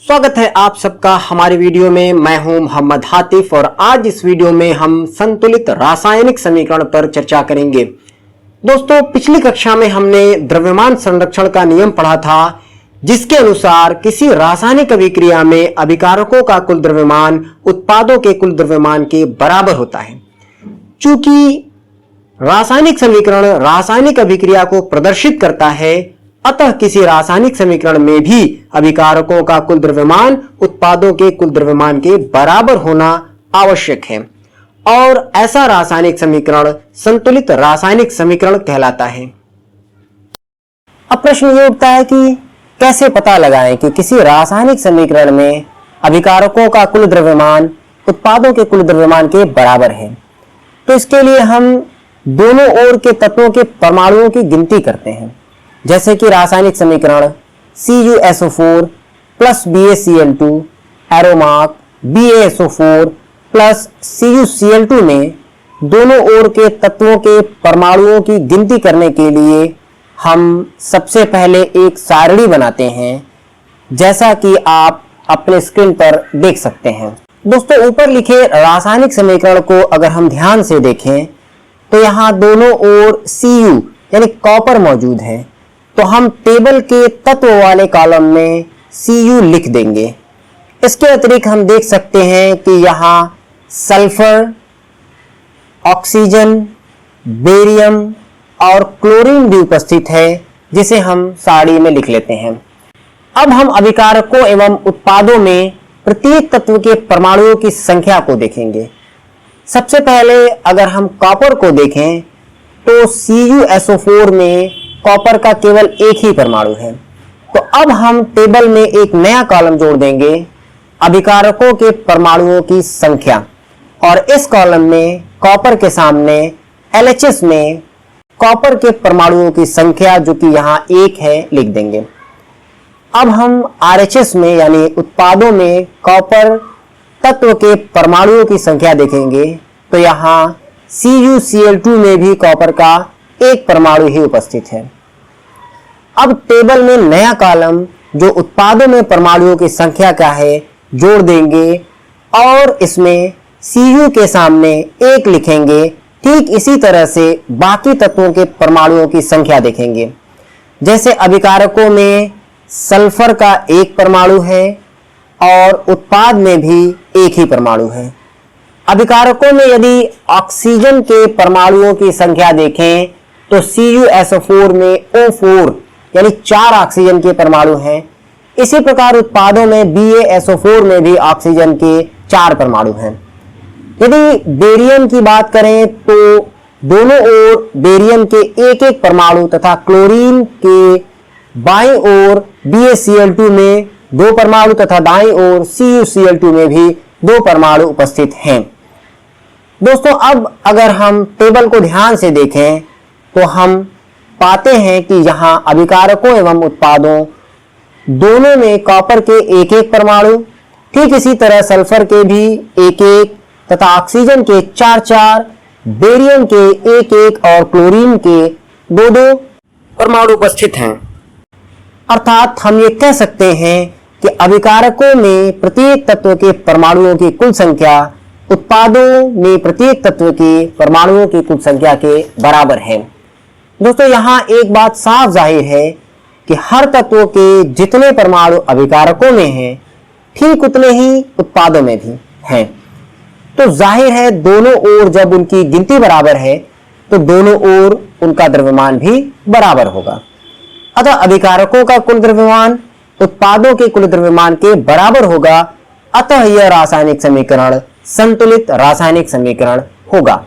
स्वागत है आप सबका हमारे वीडियो में। मैं हूं मोहम्मद हातिफ और आज इस वीडियो में हम संतुलित रासायनिक समीकरण पर चर्चा करेंगे। दोस्तों, पिछली कक्षा में हमने द्रव्यमान संरक्षण का नियम पढ़ा था, जिसके अनुसार किसी रासायनिक अभिक्रिया में अभिकारकों का कुल द्रव्यमान उत्पादों के कुल द्रव्यमान के बराबर होता है। चूंकि रासायनिक समीकरण रासायनिक अभिक्रिया को प्रदर्शित करता है, अतः किसी रासायनिक समीकरण में भी अभिकारकों का कुल द्रव्यमान उत्पादों के कुल द्रव्यमान के बराबर होना आवश्यक है और ऐसा रासायनिक समीकरण संतुलित रासायनिक समीकरण कहलाता है। अब प्रश्न ये उठता है कि कैसे पता लगाएं कि किसी रासायनिक समीकरण में अभिकारकों का कुल द्रव्यमान उत्पादों के कुल द्रव्यमान के बराबर है। तो इसके लिए हम दोनों ओर के तत्वों के परमाणुओं की गिनती करते हैं। जैसे कि रासायनिक समीकरण CuSO4 plus BaCl2 एरोमार्क BaSO4 plus CuCl2 में दोनों ओर के तत्वों के परमाणुओं की गिनती करने के लिए हम सबसे पहले एक सारणी बनाते हैं, जैसा कि आप अपने स्क्रीन पर देख सकते हैं। दोस्तों, ऊपर लिखे रासायनिक समीकरण को अगर हम ध्यान से देखें तो यहाँ दोनों ओर Cu यानी कॉपर मौजूद है, तो हम टेबल के तत्व वाले कॉलम में Cu लिख देंगे। इसके अतिरिक्त हम देख सकते हैं कि यहाँ सल्फर, ऑक्सीजन, बेरियम और क्लोरीन भी उपस्थित है, जिसे हम सारणी में लिख लेते हैं। अब हम अभिकारकों एवं उत्पादों में प्रत्येक तत्व के परमाणुओं की संख्या को देखेंगे। सबसे पहले अगर हम कॉपर को देखें तो CuSO4 में कॉपर का केवल एक ही परमाणु है। तो अब हम टेबल में एक नया कॉलम जोड़ देंगे, अभिकारकों के परमाणुओं की संख्या, और इस कॉलम में कॉपर के सामने LHS में कॉपर के परमाणुओं की संख्या, जो कि यहाँ 1 है, लिख देंगे। अब हम RHS में यानी उत्पादों में कॉपर तत्व के परमाणुओं की संख्या देखेंगे, तो यहाँ CuCl2 में भी कॉपर का एक परमाणु ही उपस्थित है। अब टेबल में नया कॉलम जो उत्पादों में परमाणुओं की संख्या का है जोड़ देंगे और इसमें Cu के सामने 1 लिखेंगे। ठीक इसी तरह से बाकी तत्वों के परमाणुओं की संख्या देखेंगे। जैसे अभिकारकों में सल्फर का एक परमाणु है और उत्पाद में भी एक ही परमाणु है। अभिकारकों में यदि ऑक्सीजन के परमाणुओं की संख्या देखें तो CuSO4 में O4 यानी 4 ऑक्सीजन के परमाणु हैं। इसी प्रकार उत्पादों में BaSO4 में भी ऑक्सीजन के 4 परमाणु हैं। यदि बेरियम की बात करें तो दोनों ओर बेरियम के एक एक परमाणु तथा क्लोरीन के बाईं ओर BaCl2 में 2 परमाणु तथा दाईं ओर CuCl2 में भी 2 परमाणु उपस्थित हैं। दोस्तों, अब अगर हम टेबल को ध्यान से देखें तो हम पाते हैं कि यहाँ अभिकारकों एवं उत्पादों दोनों में कॉपर के एक एक परमाणु, ठीक इसी तरह सल्फर के भी एक एक तथा ऑक्सीजन के 4-4, बेरियम के एक एक और क्लोरीन के 2-2 परमाणु उपस्थित हैं। अर्थात हम ये कह सकते हैं कि अभिकारकों में प्रत्येक तत्व के परमाणुओं की कुल संख्या उत्पादों में प्रत्येक तत्व के परमाणुओं की कुल संख्या के बराबर है। दोस्तों, यहाँ एक बात साफ जाहिर है कि हर तत्व के जितने परमाणु अभिकारकों में हैं, ठीक उतने ही उत्पादों में भी हैं। तो जाहिर है दोनों ओर जब उनकी गिनती बराबर है तो दोनों ओर उनका द्रव्यमान भी बराबर होगा। अतः अभिकारकों का कुल द्रव्यमान उत्पादों के कुल द्रव्यमान के बराबर होगा। अतः यह रासायनिक समीकरण संतुलित रासायनिक समीकरण होगा।